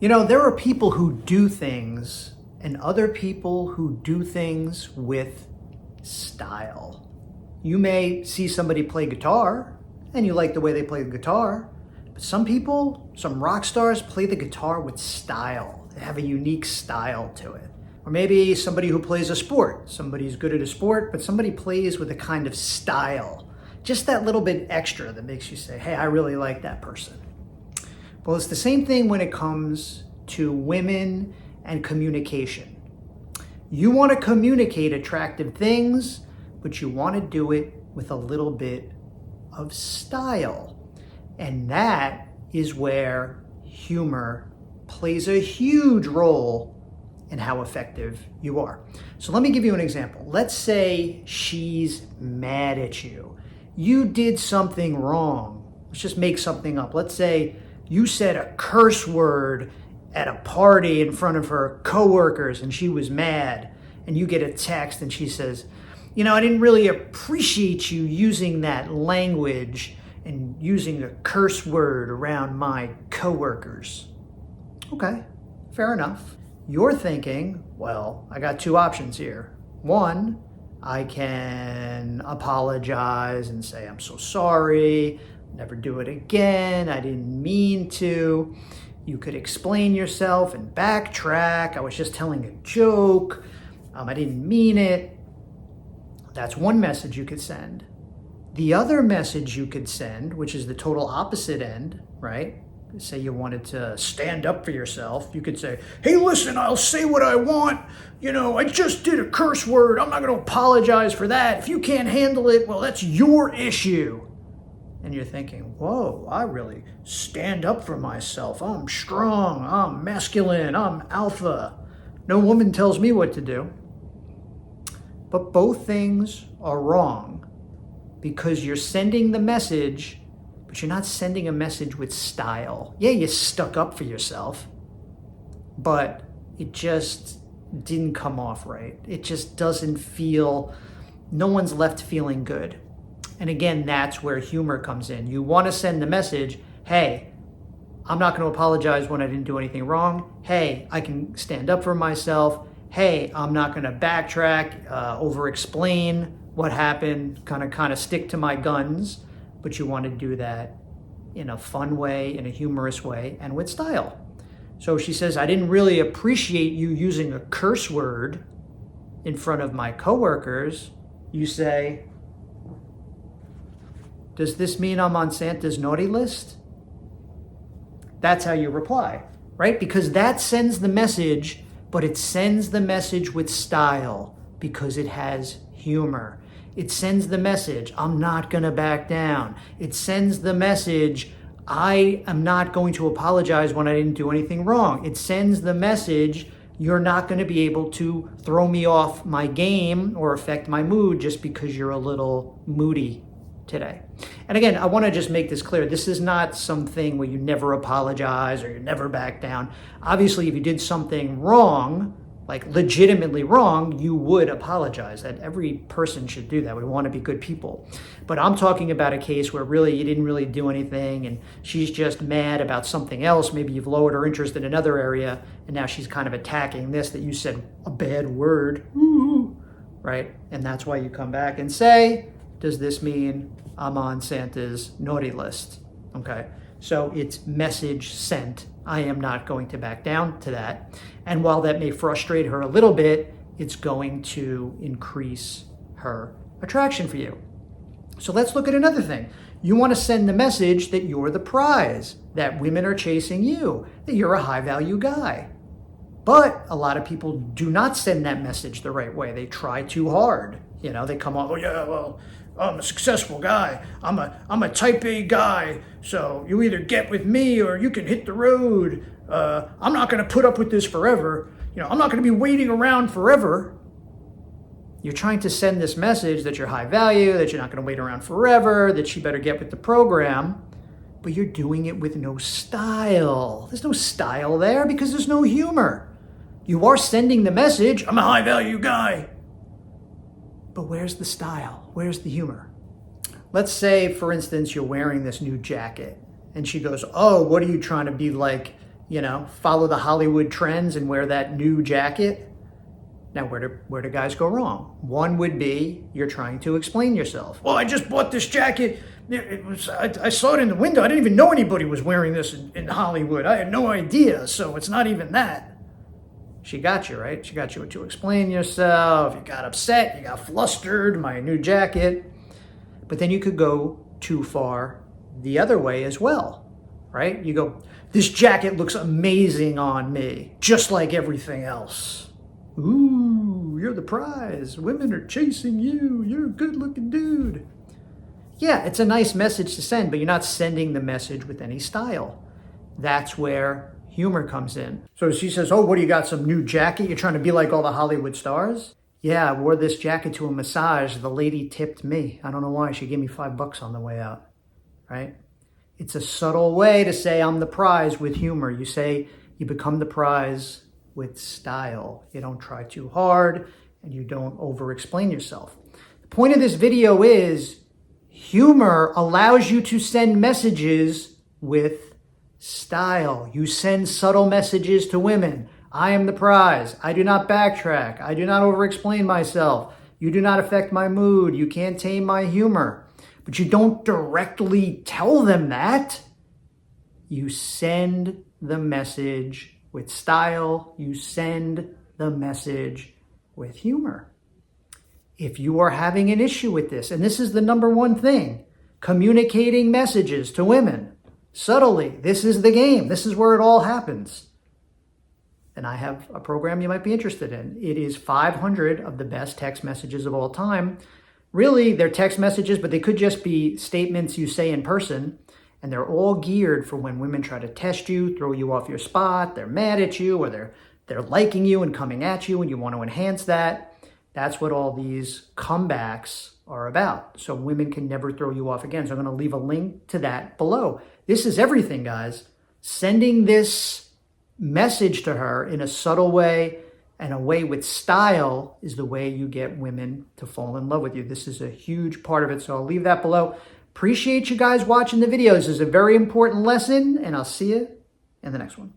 You know, there are people who do things and other people who do things with style. You may see somebody play guitar and you like the way they play the guitar, but some people, some rock stars, play the guitar with style. They have a unique style to it. Or maybe somebody who plays a sport. Somebody's good at a sport, but somebody plays with a kind of style. Just that little bit extra that makes you say, hey, I really like that person. Well, it's the same thing when it comes to women and communication. You want to communicate attractive things, but you want to do it with a little bit of style. And that is where humor plays a huge role in how effective you are. So let me give you an example. Let's say she's mad at you. You did something wrong. Let's just make something up. Let's say you said a curse word at a party in front of her coworkers and she was mad, and you get a text and she says, you know, I didn't really appreciate you using that language and using a curse word around my coworkers. Okay, fair enough. You're thinking, well, I got two options here. One, I can apologize and say, I'm so sorry, never do it again, I didn't mean to. You could explain yourself and backtrack. I was just telling a joke. I didn't mean it. That's one message you could send. The other message you could send, which is the total opposite end, right? Say you wanted to stand up for yourself. You could say, hey, listen, I'll say what I want. You know, I just did a curse word. I'm not going to apologize for that. If you can't handle it, well, that's your issue. And you're thinking, whoa, I really stand up for myself. I'm strong. I'm masculine. I'm alpha. No woman tells me what to do. But both things are wrong because you're sending the message, but you're not sending a message with style. Yeah, you stuck up for yourself, but it just didn't come off right. It just doesn't feel, no one's left feeling good. And again, that's where humor comes in. You want to send the message, hey, I'm not going to apologize when I didn't do anything wrong. Hey, I can stand up for myself. Hey, I'm not going to backtrack, over-explain what happened, kind of stick to my guns. But you want to do that in a fun way, in a humorous way, and with style. So she says, I didn't really appreciate you using a curse word in front of my coworkers. You say, does this mean I'm on Santa's naughty list? That's how you reply, right? Because that sends the message, but it sends the message with style because it has humor. It sends the message, I'm not going to back down. It sends the message, I am not going to apologize when I didn't do anything wrong. It sends the message, you're not going to be able to throw me off my game or affect my mood just because you're a little moody today. And again, I want to just make this clear. This is not something where you never apologize or you never back down. Obviously, if you did something wrong, like legitimately wrong, you would apologize. That every person should do that. We want to be good people. But I'm talking about a case where really you didn't really do anything and she's just mad about something else. Maybe you've lowered her interest in another area and now she's kind of attacking this, that you said a bad word, right? And that's why you come back and say, does this mean I'm on Santa's naughty list? Okay, so it's message sent. I am not going to back down to that. And while that may frustrate her a little bit, it's going to increase her attraction for you. So let's look at another thing. You want to send the message that you're the prize, that women are chasing you, that you're a high value guy. But a lot of people do not send that message the right way. They try too hard. You know, they come on, oh yeah, well, I'm a successful guy. I'm a type A guy. So you either get with me or you can hit the road. I'm not going to put up with this forever. You know, I'm not going to be waiting around forever. You're trying to send this message that you're high value, that you're not going to wait around forever, that she better get with the program. But you're doing it with no style. There's no style there because there's no humor. You are sending the message, I'm a high value guy. But where's the style? Where's the humor? Let's say, for instance, you're wearing this new jacket and she goes, oh, what are you trying to be like, follow the Hollywood trends and wear that new jacket. Now, where do guys go wrong? One would be you're trying to explain yourself. Well, I just bought this jacket. I saw it in the window. I didn't even know anybody was wearing this in Hollywood. I had no idea, so it's not even that. She got you, right? She got you to explain yourself. You got upset. You got flustered. My new jacket. But then you could go too far the other way as well, right? You go, this jacket looks amazing on me, just like everything else. Ooh, you're the prize. Women are chasing you. You're a good-looking dude. Yeah, it's a nice message to send, but you're not sending the message with any style. That's where humor comes in. So she says, oh, what do you got, some new jacket? You're trying to be like all the Hollywood stars? Yeah, I wore this jacket to a massage. The lady tipped me. I don't know why. She gave me $5 on the way out, right? It's a subtle way to say I'm the prize with humor. You say you become the prize with style. You don't try too hard and you don't over-explain yourself. The point of this video is humor allows you to send messages with style. You send subtle messages to women. I am the prize. I do not backtrack. I do not over-explain myself. You do not affect my mood. You can't tame my humor. But you don't directly tell them that. You send the message with style. You send the message with humor. If you are having an issue with this, and this is the number one thing, communicating messages to women subtly, this is the game. This is where it all happens. And I have a program you might be interested in. It is 500 of the best text messages of all time. Really, they're text messages, but they could just be statements you say in person. And they're all geared for when women try to test you, throw you off your spot, they're mad at you, or they're liking you and coming at you and you want to enhance that. That's what all these comebacks are about. So women can never throw you off again. So I'm going to leave a link to that below. This is everything, guys. Sending this message to her in a subtle way and a way with style is the way you get women to fall in love with you. This is a huge part of it. So I'll leave that below. Appreciate you guys watching the video. This is a very important lesson, and I'll see you in the next one.